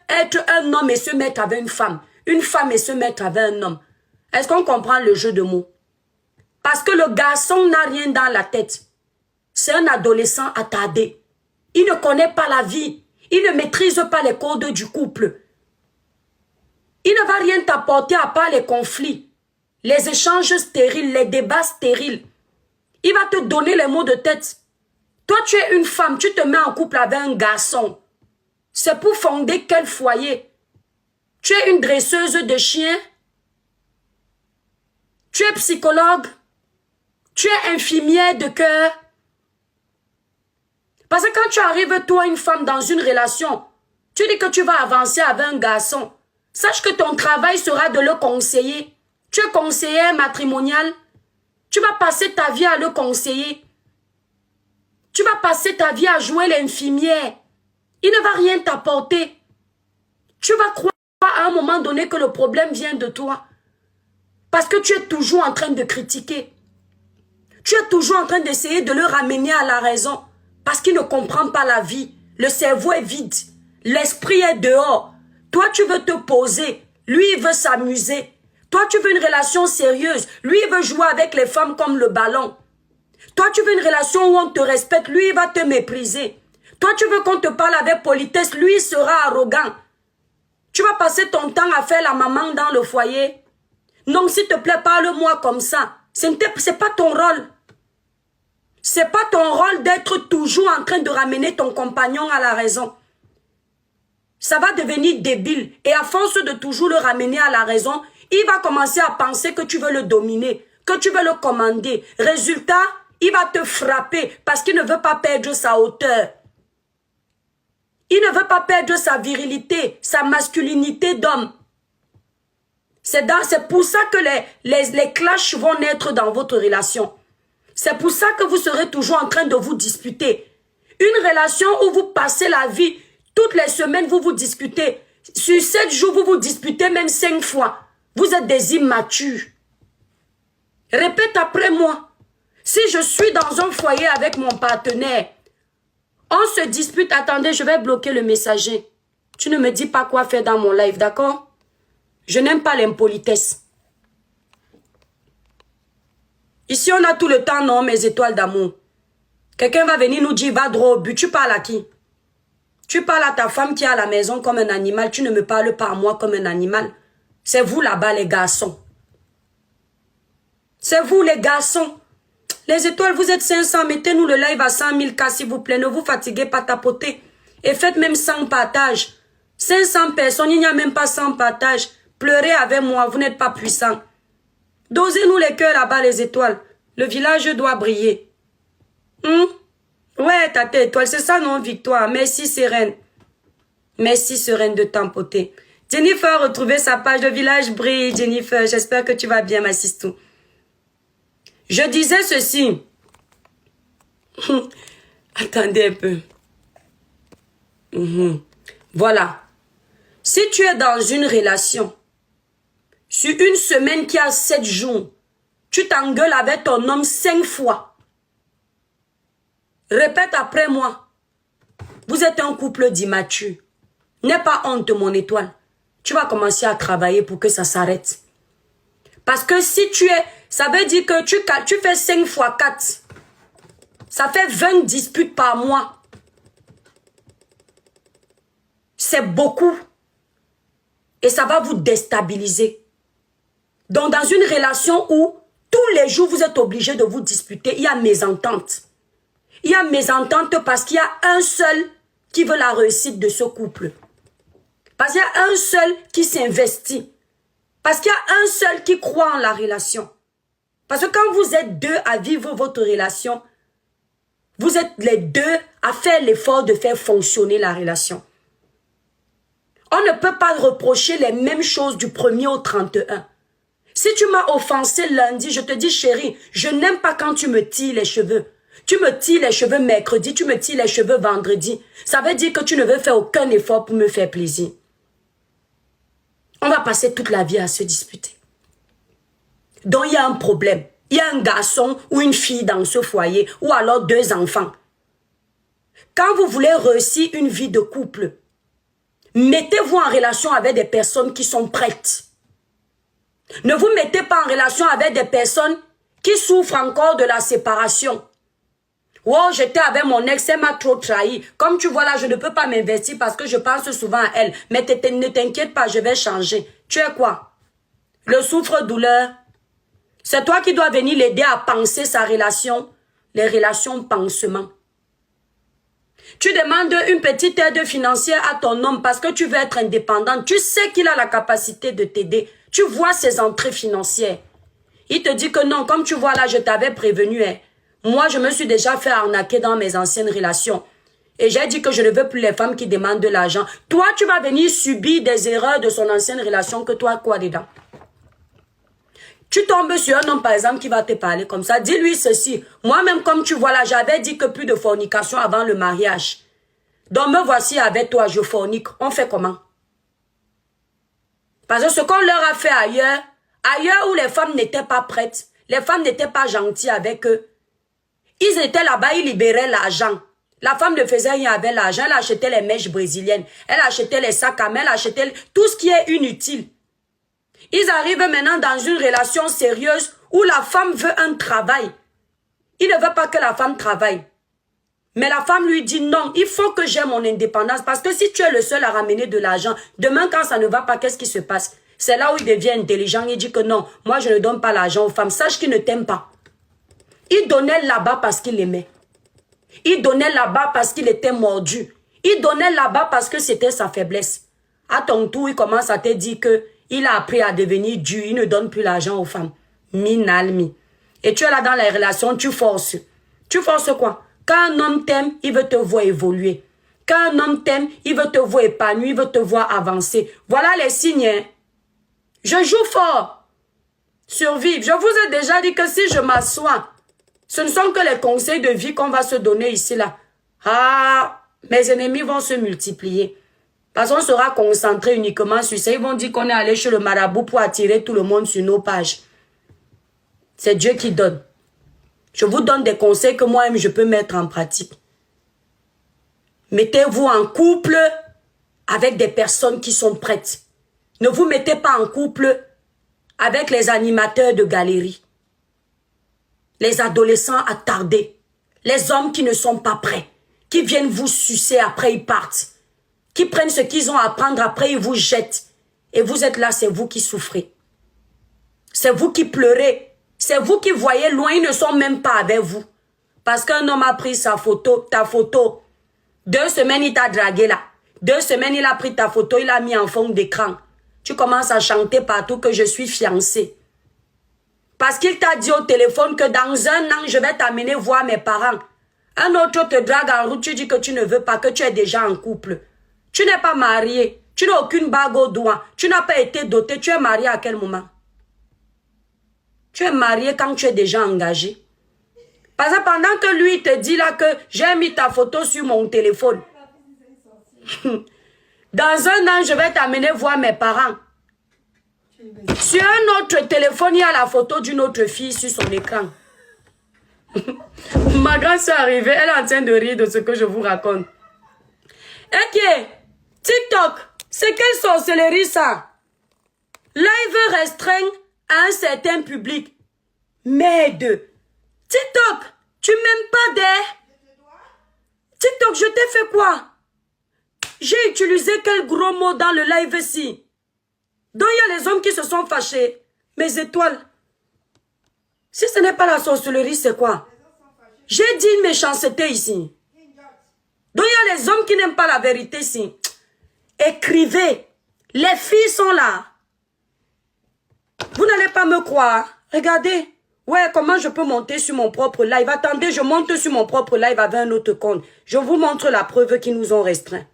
être un homme et se mettre avec une femme et se mettre avec un homme. Est-ce qu'on comprend le jeu de mots? Parce que le garçon n'a rien dans la tête. C'est un adolescent attardé. Il ne connaît pas la vie. Il ne maîtrise pas les codes du couple. Il ne va rien t'apporter à part les conflits, les échanges stériles, les débats stériles. Il va te donner les mots de tête. Toi, tu es une femme, tu te mets en couple avec un garçon. C'est pour fonder quel foyer? Tu es une dresseuse de chiens? Tu es psychologue? Tu es infirmière de cœur? Parce que quand tu arrives, toi, une femme, dans une relation, tu dis que tu vas avancer avec un garçon. Sache que ton travail sera de le conseiller. Tu es conseillère matrimoniale. Tu vas passer ta vie à le conseiller. Tu vas passer ta vie à jouer l'infirmière. Il ne va rien t'apporter. Tu vas croire à un moment donné que le problème vient de toi. Parce que tu es toujours en train de critiquer. Tu es toujours en train d'essayer de le ramener à la raison. Parce qu'il ne comprend pas la vie. Le cerveau est vide. L'esprit est dehors. Toi, tu veux te poser. Lui, il veut s'amuser. Toi, tu veux une relation sérieuse. Lui, il veut jouer avec les femmes comme le ballon. Toi, tu veux une relation où on te respecte. Lui, il va te mépriser. Toi, tu veux qu'on te parle avec politesse. Lui, il sera arrogant. Tu vas passer ton temps à faire la maman dans le foyer. Non, s'il te plaît, parle-moi comme ça. C'est pas ton rôle. C'est pas ton rôle d'être toujours en train de ramener ton compagnon à la raison. Ça va devenir débile. Et à force de toujours le ramener à la raison, il va commencer à penser que tu veux le dominer, que tu veux le commander. Résultat, il va te frapper parce qu'il ne veut pas perdre sa hauteur. Il ne veut pas perdre sa virilité, sa masculinité d'homme. C'est pour ça que les clashs vont naître dans votre relation. C'est pour ça que vous serez toujours en train de vous disputer. Une relation où vous passez la vie, toutes les semaines vous vous disputez. Sur 7 jours, vous vous disputez même 5 fois. Vous êtes des immatures. Répète après moi. Si je suis dans un foyer avec mon partenaire, on se dispute. Attendez, je vais bloquer le messager. Tu ne me dis pas quoi faire dans mon live, d'accord? Je n'aime pas l'impolitesse. Ici, on a tout le temps, non, mes étoiles d'amour. Quelqu'un va venir nous dire, va droit au but. Tu parles à qui? Tu parles à ta femme qui est à la maison comme un animal. Tu ne me parles pas à moi comme un animal. C'est vous là-bas, les garçons. C'est vous, les garçons. Les étoiles, vous êtes 500. Mettez-nous le live à 100 000 cas, s'il vous plaît. Ne vous fatiguez pas, tapoter. Et faites même 100 partages. 500 personnes, il n'y a même pas 100 partages. Pleurez avec moi, vous n'êtes pas puissants. Dosez-nous les cœurs là-bas, les étoiles. Le village doit briller. Ouais, Tata Étoile, c'est ça, non, Victoire? Merci, Sereine. Merci, Sereine, de t'empoter. Jennifer a retrouvé sa page. Le village brille, Jennifer. J'espère que tu vas bien, ma sistou. Je disais ceci. Attendez un peu. Voilà. Si tu es dans une relation, sur une semaine qui a 7 jours, tu t'engueules avec ton homme 5 fois. Répète après moi. Vous êtes un couple d'immatures. N'aie pas honte, mon étoile. Tu vas commencer à travailler pour que ça s'arrête. Parce que si tu es... Ça veut dire que tu fais 5 fois 4. Ça fait 20 disputes par mois. C'est beaucoup. Et ça va vous déstabiliser. Donc, dans une relation où tous les jours vous êtes obligés de vous disputer, il y a mésentente. Il y a mésentente parce qu'il y a un seul qui veut la réussite de ce couple. Parce qu'il y a un seul qui s'investit. Parce qu'il y a un seul qui croit en la relation. Parce que quand vous êtes deux à vivre votre relation, vous êtes les deux à faire l'effort de faire fonctionner la relation. On ne peut pas reprocher les mêmes choses du 1er au 31. Si tu m'as offensé lundi, je te dis chérie, je n'aime pas quand tu me tires les cheveux. Tu me tires les cheveux mercredi, tu me tires les cheveux vendredi. Ça veut dire que tu ne veux faire aucun effort pour me faire plaisir. On va passer toute la vie à se disputer. Donc il y a un problème. Il y a un garçon ou une fille dans ce foyer ou alors 2 enfants. Quand vous voulez réussir une vie de couple, Mettez-vous en relation avec des personnes qui sont prêtes. Ne vous mettez pas en relation avec des personnes qui souffrent encore de la séparation. Oh, j'étais avec mon ex, elle m'a trop trahi. Comme tu vois là, je ne peux pas m'investir parce que je pense souvent à elle. Mais ne t'inquiète pas, je vais changer. Tu es quoi? Le souffre-douleur. C'est toi qui dois venir l'aider à penser sa relation. Les relations pansement. Tu demandes une petite aide financière à ton homme parce que tu veux être indépendante. Tu sais qu'il a la capacité de t'aider. Tu vois ses entrées financières. Il te dit que non, comme tu vois là, je t'avais prévenu. Hein. Moi, je me suis déjà fait arnaquer dans mes anciennes relations. Et j'ai dit que je ne veux plus les femmes qui demandent de l'argent. Toi, tu vas venir subir des erreurs de son ancienne relation que toi, quoi dedans? Tu tombes sur un homme, par exemple, qui va te parler comme ça. Dis-lui ceci. Moi-même, comme tu vois là, j'avais dit que plus de fornication avant le mariage. Donc, me voici avec toi, je fornique. On fait comment? Parce que ce qu'on leur a fait ailleurs, ailleurs où les femmes n'étaient pas prêtes, les femmes n'étaient pas gentilles avec eux. Ils étaient là-bas, ils libéraient l'argent. La femme ne faisait rien avec l'argent. Elle achetait les mèches brésiliennes. Elle achetait les sacs à main. Elle achetait tout ce qui est inutile. Ils arrivent maintenant dans une relation sérieuse où la femme veut un travail. Il ne veut pas que la femme travaille. Mais la femme lui dit non, il faut que j'aie mon indépendance. Parce que si tu es le seul à ramener de l'argent, demain quand ça ne va pas, qu'est-ce qui se passe? C'est là où il devient intelligent. Il dit que non, moi je ne donne pas l'argent aux femmes. Sache qu'il ne t'aime pas. Il donnait là-bas parce qu'il aimait. Il donnait là-bas parce qu'il était mordu. Il donnait là-bas parce que c'était sa faiblesse. À ton tour, il commence à te dire que il a appris à devenir dur. Il ne donne plus l'argent aux femmes. Minalmi. Et tu es là dans les relations, tu forces. Tu forces quoi? Quand un homme t'aime, il veut te voir évoluer. Quand un homme t'aime, il veut te voir épanoui, il veut te voir avancer. Voilà les signes. Hein? Je joue fort. Survivre. Je vous ai déjà dit que si je m'assois, ce ne sont que les conseils de vie qu'on va se donner ici là. Ah, mes ennemis vont se multiplier. Parce qu'on sera concentré uniquement sur ça. Ils vont dire qu'on est allé chez le marabout pour attirer tout le monde sur nos pages. C'est Dieu qui donne. Je vous donne des conseils que moi-même je peux mettre en pratique. Mettez-vous en couple avec des personnes qui sont prêtes. Ne vous mettez pas en couple avec les animateurs de galeries. Les adolescents attardés. Les hommes qui ne sont pas prêts. Qui viennent vous sucer, après ils partent. Qui prennent ce qu'ils ont à prendre, après ils vous jettent. Et vous êtes là, c'est vous qui souffrez. C'est vous qui pleurez. C'est vous qui voyez loin, ils ne sont même pas avec vous. Parce qu'un homme a pris sa photo, ta photo. 2 semaines, il t'a dragué là. 2 semaines, il a pris ta photo, il l'a mis en fond d'écran. Tu commences à chanter partout que je suis fiancée. Parce qu'il t'a dit au téléphone que dans 1 an, je vais t'amener voir mes parents. Un autre te drague en route, tu dis que tu ne veux pas, que tu es déjà en couple. Tu n'es pas marié, tu n'as aucune bague au doigt, tu n'as pas été doté, tu es marié à quel moment? Tu es marié quand tu es déjà engagé. Parce que pendant que lui te dit là que j'ai mis ta photo sur mon téléphone. Dans 1 an, je vais t'amener voir mes parents. Sur un autre téléphone, il y a la photo d'une autre fille sur son écran. Ma grâce est arrivée, elle est en train de rire de ce que je vous raconte. Ok, TikTok, c'est quelle sorcellerie ça? Live restreint à un certain public. Merde. TikTok, tu m'aimes pas des... TikTok, je t'ai fait quoi? J'ai utilisé quel gros mot dans le live ici? Donc il y a les hommes qui se sont fâchés. Mes étoiles. Si ce n'est pas la sorcellerie, c'est quoi? J'ai dit une méchanceté ici. Donc il y a les hommes qui n'aiment pas la vérité ici. Écrivez. Les filles sont là. Vous n'allez pas me croire. Regardez. Ouais, comment je peux monter sur mon propre live? Attendez, je monte sur mon propre live avec un autre compte. Je vous montre la preuve qu'ils nous ont restreints.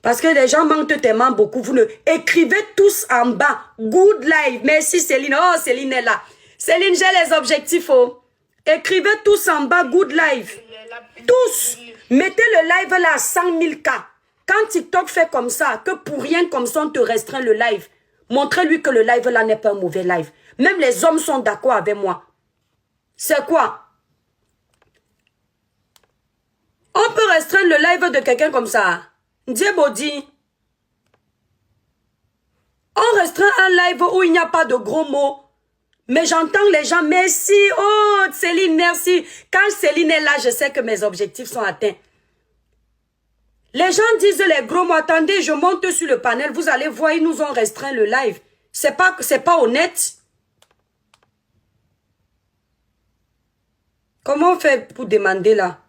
Parce que les gens manquent tellement beaucoup. Vous ne... Écrivez tous en bas. Good live. Merci Céline. Oh, Céline est là. Céline, j'ai les objectifs. Oh. Écrivez tous en bas. Good live. Tous. Mettez le live là à 100 000 cas. Quand TikTok fait comme ça, que pour rien comme ça, on te restreint le live. Montrez-lui que le live là n'est pas un mauvais live. Même les hommes sont d'accord avec moi. C'est quoi? On peut restreindre le live de quelqu'un comme ça. Dieu body. On restreint un live où il n'y a pas de gros mots. Mais j'entends les gens, merci, oh Céline, merci. Quand Céline est là, je sais que mes objectifs sont atteints. Les gens disent les gros mots, attendez, je monte sur le panel, vous allez voir, ils nous ont restreint le live. C'est pas honnête. Comment on fait pour demander là?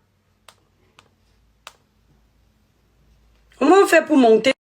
Comment on fait pour monter?